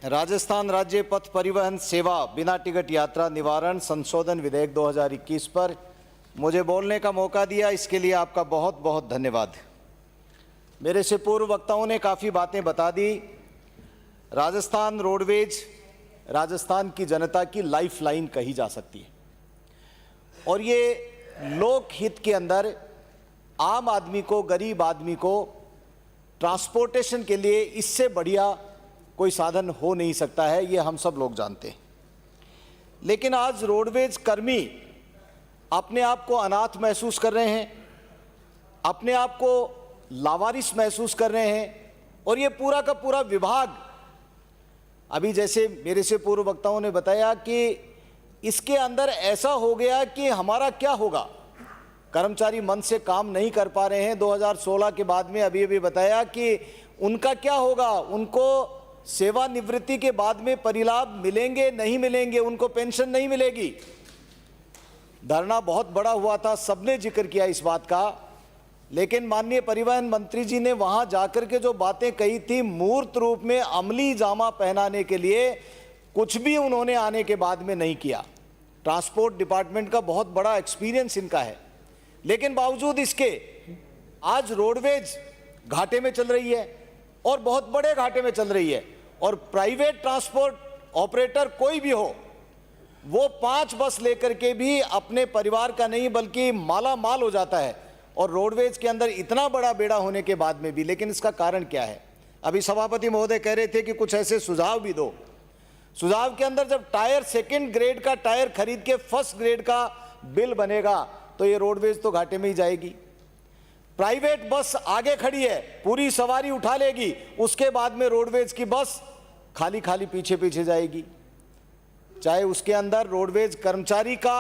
राजस्थान राज्य पथ परिवहन सेवा बिना टिकट यात्रा निवारण संशोधन विधेयक 2021 पर मुझे बोलने का मौका दिया, इसके लिए आपका बहुत बहुत धन्यवाद। मेरे से पूर्व वक्ताओं ने काफ़ी बातें बता दी। राजस्थान रोडवेज राजस्थान की जनता की लाइफलाइन कही जा सकती है और ये लोकहित के अंदर आम आदमी को, गरीब आदमी को ट्रांसपोर्टेशन के लिए इससे बढ़िया कोई साधन हो नहीं सकता है, ये हम सब लोग जानते हैं। लेकिन आज रोडवेज कर्मी अपने आप को अनाथ महसूस कर रहे हैं, अपने आप को लावारिस महसूस कर रहे हैं और ये पूरा का पूरा विभाग, अभी जैसे मेरे से पूर्व वक्ताओं ने बताया कि इसके अंदर ऐसा हो गया कि हमारा क्या होगा। कर्मचारी मन से काम नहीं कर पा रहे हैं। 2016 के बाद में अभी बताया कि उनका क्या होगा, उनको सेवानिवृत्ति के बाद में परिलाभ मिलेंगे नहीं मिलेंगे, उनको पेंशन नहीं मिलेगी। धरना बहुत बड़ा हुआ था, सबने जिक्र किया इस बात का, लेकिन माननीय परिवहन मंत्री जी ने वहां जाकर के जो बातें कही थी, मूर्त रूप में अमली जामा पहनाने के लिए कुछ भी उन्होंने आने के बाद में नहीं किया। ट्रांसपोर्ट डिपार्टमेंट का बहुत बड़ा एक्सपीरियंस इनका है, लेकिन बावजूद इसके आज रोडवेज घाटे में चल रही है और बहुत बड़े घाटे में चल रही है। और प्राइवेट ट्रांसपोर्ट ऑपरेटर कोई भी हो, वो 5 बस लेकर के भी अपने परिवार का नहीं बल्कि माला माल हो जाता है, और रोडवेज के अंदर इतना बड़ा बेड़ा होने के बाद में भी। लेकिन इसका कारण क्या है? अभी सभापति महोदय कह रहे थे कि कुछ ऐसे सुझाव भी दो। सुझाव के अंदर जब टायर 2nd ग्रेड का टायर खरीद के 1st ग्रेड का बिल बनेगा तो ये रोडवेज तो घाटे में ही जाएगी। प्राइवेट बस आगे खड़ी है, पूरी सवारी उठा लेगी, उसके बाद में रोडवेज की बस खाली खाली पीछे पीछे जाएगी। चाहे उसके अंदर रोडवेज कर्मचारी का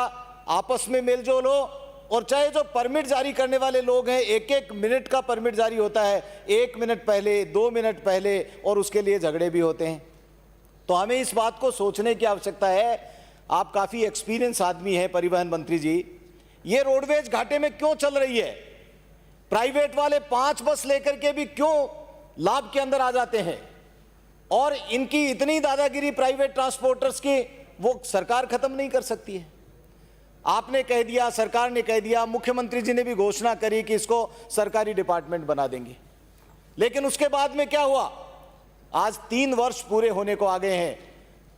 आपस में मेलजोल हो, और चाहे जो परमिट जारी करने वाले लोग हैं, 1-1 मिनट का परमिट जारी होता है, 1 मिनट पहले, 2 मिनट पहले, और उसके लिए झगड़े भी होते हैं। तो हमें इस बात को सोचने की आवश्यकता है। आप काफ़ी एक्सपीरियंस आदमी हैं परिवहन मंत्री जी, ये रोडवेज घाटे में क्यों चल रही है? प्राइवेट वाले 5 बस लेकर के भी क्यों लाभ के अंदर आ जाते हैं? और इनकी इतनी दादागिरी प्राइवेट ट्रांसपोर्टर्स की, वो सरकार खत्म नहीं कर सकती है। आपने कह दिया, सरकार ने कह दिया, मुख्यमंत्री जी ने भी घोषणा करी कि इसको सरकारी डिपार्टमेंट बना देंगे, लेकिन उसके बाद में क्या हुआ? आज 3 वर्ष पूरे होने को आ गए हैं।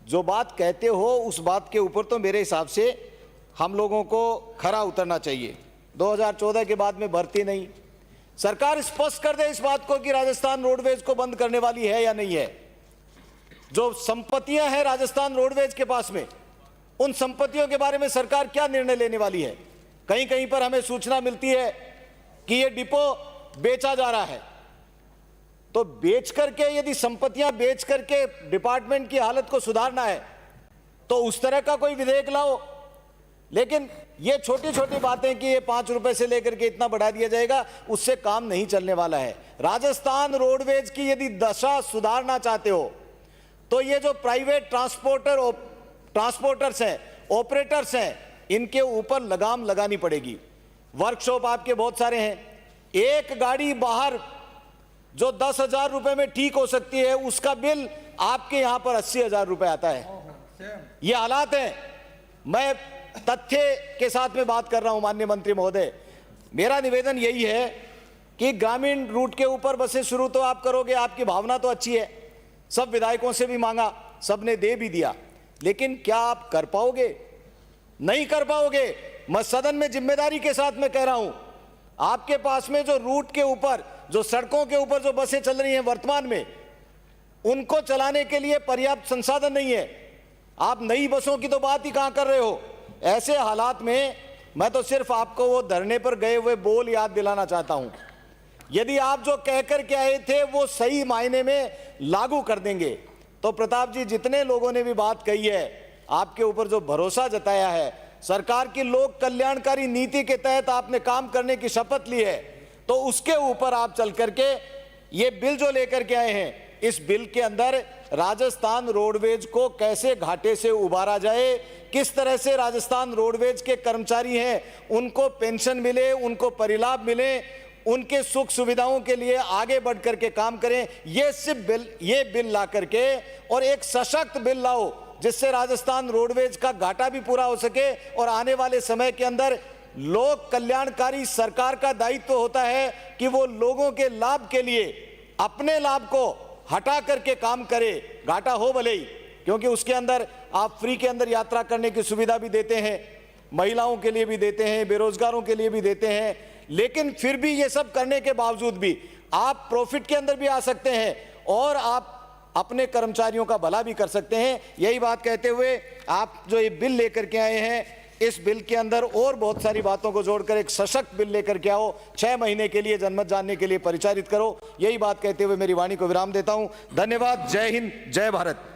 जो बात कहते हो उस बात के ऊपर तो मेरे हिसाब से हम लोगों को खरा उतरना चाहिए। 2014 के बाद में भर्ती नहीं, सरकार स्पष्ट कर दे इस बात को कि राजस्थान रोडवेज को बंद करने वाली है या नहीं है। जो संपत्तियां हैं राजस्थान रोडवेज के पास में, उन संपत्तियों के बारे में सरकार क्या निर्णय लेने वाली है? कहीं कहीं पर हमें सूचना मिलती है कि यह डिपो बेचा जा रहा है। तो बेच करके, यदि संपत्तियां बेच करके डिपार्टमेंट की हालत को सुधारना है तो उस तरह का कोई विधेयक लाओ। लेकिन ये छोटी छोटी बातें कि ये 5 रुपए से लेकर के इतना बढ़ा दिया जाएगा, उससे काम नहीं चलने वाला है। राजस्थान रोडवेज की यदि दशा सुधारना चाहते हो तो ये जो प्राइवेट ट्रांसपोर्टर्स हैं, ऑपरेटर्स हैं, इनके ऊपर लगाम लगानी पड़ेगी। वर्कशॉप आपके बहुत सारे हैं, एक गाड़ी बाहर जो 10,000 रुपए में ठीक हो सकती है, उसका बिल आपके यहां पर 80,000 रुपए आता है। ये हालात हैं। मैं तथ्य के साथ में बात कर रहा हूं माननीय मंत्री महोदय। मेरा निवेदन यही है कि ग्रामीण रूट के ऊपर बसें शुरू तो आप करोगे, आपकी भावना तो अच्छी है, सब विधायकों से भी मांगा, सबने दे भी दिया, लेकिन क्या आप कर पाओगे? नहीं कर पाओगे। मैं सदन में जिम्मेदारी के साथ में कह रहा हूं, आपके पास में जो रूट के ऊपर, जो सड़कों के ऊपर जो बसें चल रही हैं वर्तमान में, उनको चलाने के लिए पर्याप्त संसाधन नहीं है। आप नई बसों की तो बात ही कहां कर रहे हो। ऐसे हालात में मैं तो सिर्फ आपको वो धरने पर गए हुए बोल याद दिलाना चाहता हूं। यदि आप जो कहकर के आए थे वो सही मायने में लागू कर देंगे तो प्रताप जी, जितने लोगों ने भी बात कही है, आपके ऊपर जो भरोसा जताया है, सरकार की लोक कल्याणकारी नीति के तहत आपने काम करने की शपथ ली है, तो उसके ऊपर आप चल करके ये बिल जो लेकर के आए हैं, इस बिल के अंदर राजस्थान रोडवेज को कैसे घाटे से उबारा जाए, किस तरह से राजस्थान रोडवेज के कर्मचारी हैं उनको पेंशन मिले, उनको परिलाभ मिले, उनके सुख सुविधाओं के लिए आगे बढ़ करके काम करें। ये बिल ला करके और एक सशक्त बिल लाओ जिससे राजस्थान रोडवेज का घाटा भी पूरा हो सके और आने वाले समय के अंदर लोक कल्याणकारी सरकार का दायित्व होता है कि वो लोगों के लाभ के लिए अपने लाभ को हटा करके काम करे, घाटा हो भले ही, क्योंकि उसके अंदर आप फ्री के अंदर यात्रा करने की सुविधा भी देते हैं, महिलाओं के लिए भी देते हैं, बेरोजगारों के लिए भी देते हैं, लेकिन फिर भी ये सब करने के बावजूद भी आप प्रॉफिट के अंदर भी आ सकते हैं और आप अपने कर्मचारियों का भला भी कर सकते हैं। यही बात कहते हुए आप जो ये बिल लेकर के आए हैं, इस बिल के अंदर और बहुत सारी बातों को जोड़कर एक सशक्त बिल लेकर के आओ, 6 महीने के लिए जनमत जानने के लिए परिचारित करो। यही बात कहते हुए मेरी वाणी को विराम देता हूं। धन्यवाद। जय हिंद, जय भारत।